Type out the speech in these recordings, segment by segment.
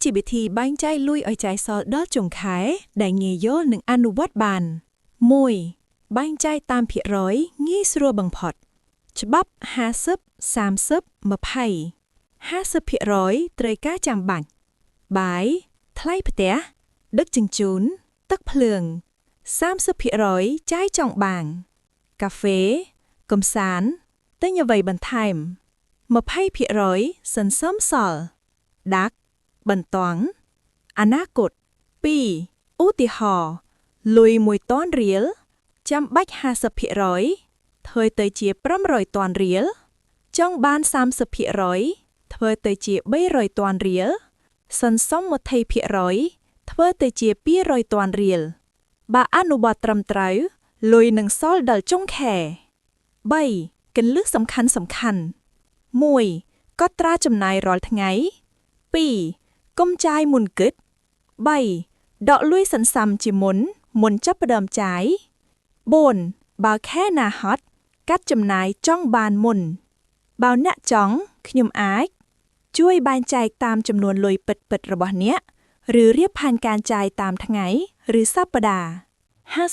ជាវិធីបែងចែកលុយឲ្យចាយសល់ដល់ចុងខែដែលងាយយល់និងអនុវត្តបាន1បែងចែកតាមភាគរយងាយស្រួលបំផុតច្បាប់50 30 20 50% ត្រូវការចាំបាច់បាយថ្លៃផ្ទះដឹកជញ្ជូនទឹកភ្លើង30% ចាយចង់បាំងកាហ្វេកម្សាន្តទិញអ្វីបន្ថែម20% សន្សំសល់ដាក់បន្តអនាគត2ឧទាហរណ៍លុយ1000រៀលចាំបាច់50% ធ្វើទៅជា500,000រៀលចង់បាន30% ធ្វើទៅជា300,000រៀលសន្សំ20% ធ្វើទៅជា200,000រៀលបើអនុវត្តត្រឹមត្រូវលុយនឹងសល់ដល់ចុងខែ3គន្លឹះសំខាន់1កត់ត្រាចំណាយរាល់ថ្ងៃ2កុំចាយមុនគិត3ដកលុយសន្សំជាមុនចាប់ផ្ដើមចាយ4បើខែណាហត់កាត់ចំណាយចង់បានមុនបើអ្នកចង់ខ្ញុំអាចជួយបែងចែកតាមចំនួនលុយពិតៗរបស់អ្នកឬរៀបផែនការចាយតាមថ្ងៃឬសប្តាហ៍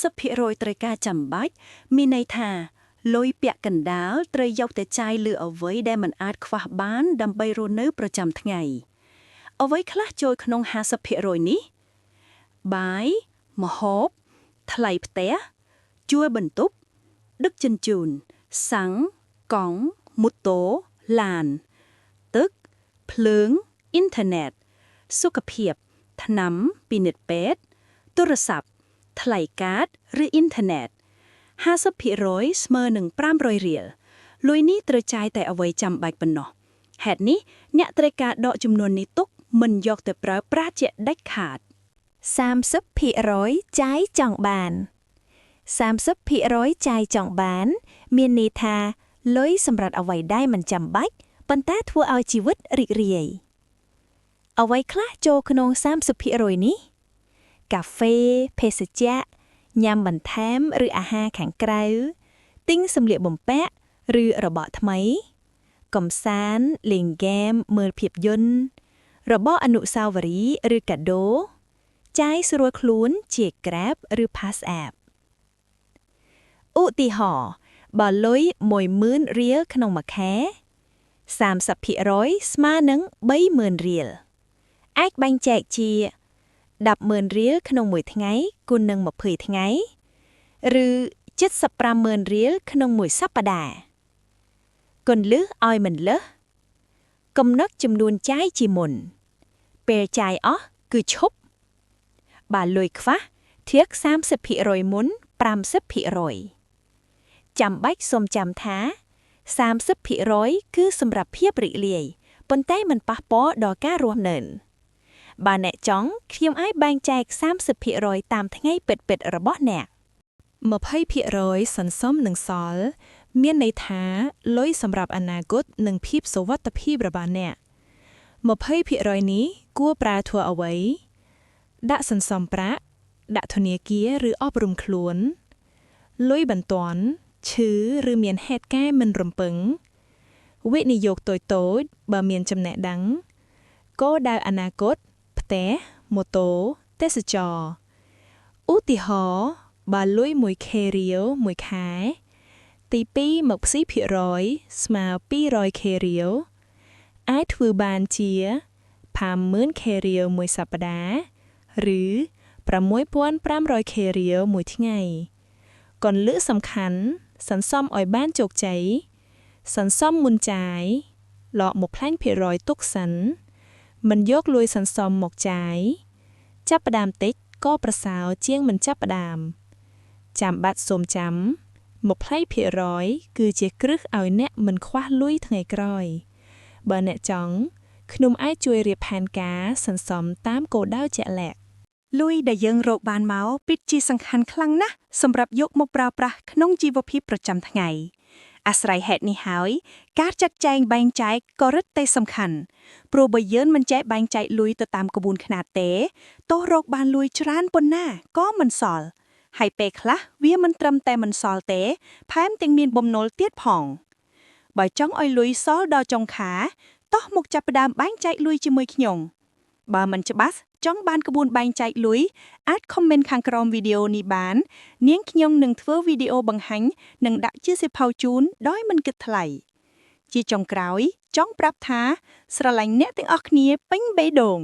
50% ត្រូវការចាំបាច់មានន័យថាលុយពាក់កណ្ដាលត្រូវយកទៅចាយលើអ្វីដែលមិនអាចខ្វះបានដើម្បីរស់នៅប្រចាំថ្ងៃអ្វីខ្លះចូលក្នុង50% នេះបាយម្ហូបថ្លៃផ្ទះជួលបន្ទប់ដឹកជញ្ជូនសាំងកង់ម៉ូតូឡានទឹកភ្លើងអ៊ីនធឺណិតសុខភាពថ្នាំពិនិត្យពេទ្យទូរស័ព្ទថ្លៃកាតឬអ៊ីនធឺណិត50% ស្មើនឹង500រៀលលុយនេះត្រូវចាយតែអ្វីចាំបាច់ប៉ុណ្ណោះហេតុនេះអ្នកត្រូវការដកចំនួននេះទុកមិនយកទៅប្រើប្រាស់ជាដាច់ខាត30% ចាយចង់បាន30% ចាយចង់បានមានន័យថាលុយសម្រាប់អ្វីដែលមិនចាំបាច់ប៉ុន្តែធ្វើឲ្យជីវិតរីករាយអ្វីខ្លះចូលក្នុង30% នេះកាហ្វេភេសជ្ជៈញ៉ាំបន្ថែមឬអាហារខាងក្រៅទិញសម្លៀកបំពាក់ឬរបស់ថ្មីកម្សាន្តលេងហ្គេមមើលភាពយន្តរបស់អនុស្សាវរីយ៍ឬកាដូចាយស្រួលខ្លួនជា Grab ឬ Pass App ឧទាហរណ៍បើលុយ10,000រៀលក្នុងមួយខែ30% ស្មើនឹង30,000រៀលអាចបែងចែកជា10,000រៀលក្នុងមួយថ្ងៃគុណនឹង20ថ្ងៃឬ75,000រៀលក្នុងមួយសប្តាហ៍គន្លឹះឲ្យមិនលើសកំណត់ចំនួនចាយជាមុនពេលចាយអស់គឺឈប់បើលុយខ្វះធៀប30% មុន 50% ចាំបាច់សូមចាំថា30% គឺសម្រាប់ភាពរីករាយប៉ុន្តែមិនប៉ះពាល់ដល់ការរស់នៅបើអ្នកចង់ខ្ញុំអាចបែងចែក30% តាមថ្ងៃពិតៗរបស់អ្នក20% សន្សំនិងសល់មានន័យថាលុយសម្រាប់អនាគតនិងភាពសុវត្ថិភាពរបស់អ្នក20% នេះគួរប្រើធ្វើអ្វីដាក់សន្សំប្រាក់ដាក់ធនាគារឬអប់រំខ្លួនលុយបន្ទាន់ឈឺឬមានហេតុការណ៍មិនរំពឹងវិនិយោគតូចៗបើមានចំណេះដឹងគោលដៅអនាគតផ្ទះម៉ូតូទេសចរណ៍ឧទាហរណ៍បើលុយ 1K រៀលមួយខែទី2មកផ្ស៊ីភាគរយស្មើ 200K រៀលអាចធ្វើបានជា 50,000K រៀលមួយសប្តាហ៍ឬ 6,500K រៀលមួយថ្ងៃគន្លឹះសំខាន់សន្សំឲ្យបានជោគជ័យសន្សំមុនចាយឡកមកផ្លាញ់ភាគរយទុកសិនមិនយកលុយសន្សំមកចាយចាប់ផ្ដើមតិចក៏ប្រសើរជាងមិនចាប់ផ្ដើមចាំបាច់សូមចាំ20% គឺជាគ្រឹះឲ្យអ្នកមិនខ្វះលុយថ្ងៃក្រោយបើអ្នកចង់ខ្ញុំអាចជួយរៀបផែនការសន្សំតាមគោលដៅជាក់លាក់លុយដែលយើងរកបានមកពិតជាសំខាន់ខ្លាំងណាស់សម្រាប់យកមកប្រើប្រាស់ក្នុងជីវភាពប្រចាំថ្ងៃអាស្រ័យហេតុនេះហើយការចាត់ចែងបែងចែកក៏រឹតតែសំខាន់ព្រោះបើយើងមិនចេះបែងចែកលុយទៅតាមក្បួនខ្នាតទេទោះរកបានលុយច្រើនប៉ុណ្ណាក៏មិនសល់ហើយពេលខ្លះវាមិនត្រឹមតែមិនសល់ទេថែមទាំងមានបំណុលទៀតផងបើចង់ឲ្យលុយសល់ដល់ចុងខែតោះមកចាប់ផ្ដើមបែងចែកលុយជាមួយខ្ញុំ បើមិនច្បាស់ចង់បានក្បួនបែងចែកលុយអាច comment ខាងក្រោមវីដេអូនេះបាននាងខ្ញុំនឹងធ្វើវីដេអូបង្ហាញនិងដាក់ជាសៀវភៅជូនដោយមិនគិតថ្លៃជាចុងក្រោយចង់ប្រាប់ថាស្រឡាញ់អ្នកទាំងអស់គ្នាពេញបេះដូង